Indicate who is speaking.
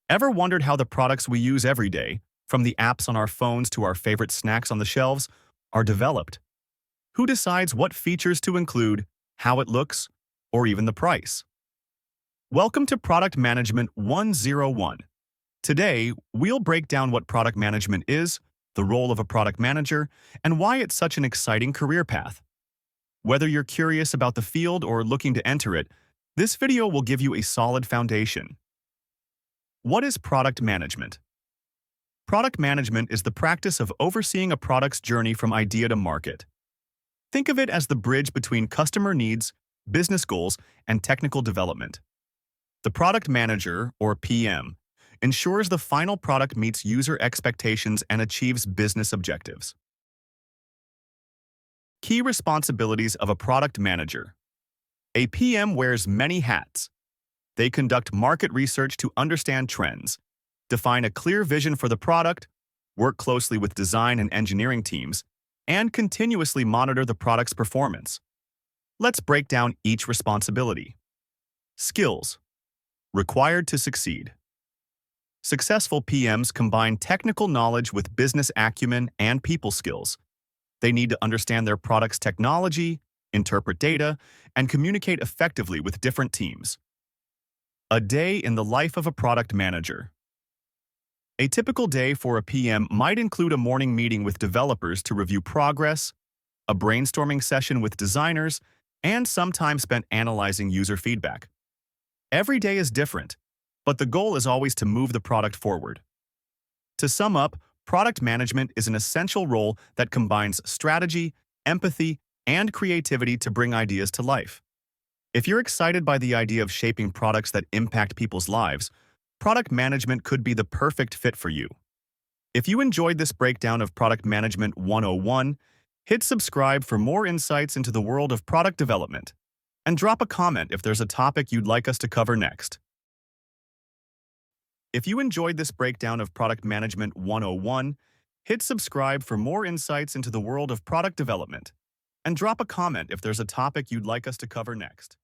Speaker 1: Ever wondered how the products we use every day, from the apps on our phones to our favorite snacks on the shelves, are developed? Who decides what features to include, how it looks, or even the price? Welcome to Product Management 101. Today, we'll break down what product management is, the role of a product manager, and why it's such an exciting career path. Whether you're curious about the field or looking to enter it, this video will give you a solid foundation. What is product management? Product management is the practice of overseeing a product's journey from idea to market. Think of it as the bridge between customer needs, business goals, and technical development. The product manager, or PM, ensures the final product meets user expectations and achieves business objectives. Key responsibilities of a product manager. A PM wears many hats. They conduct market research to understand trends, define a clear vision for the product, work closely with design and engineering teams, and continuously monitor the product's performance. Let's break down each responsibility. Skills. Required to succeed. Successful PMs combine technical knowledge with business acumen and people skills. They need to understand their product's technology, interpret data, and communicate effectively with different teams. A day in the life of a product manager. A typical day for a PM might include a morning meeting with developers to review progress, a brainstorming session with designers, and some time spent analyzing user feedback. Every day is different, but the goal is always to move the product forward. To sum up, product management is an essential role that combines strategy, empathy, and creativity to bring ideas to life. If you're excited by the idea of shaping products that impact people's lives, product management could be the perfect fit for you. If you enjoyed this breakdown of Product Management 101, hit subscribe for more insights into the world of product development, and drop a comment if there's a topic you'd like us to cover next. If you enjoyed this breakdown of Product Management 101, hit subscribe for more insights into the world of product development, and drop a comment if there's a topic you'd like us to cover next.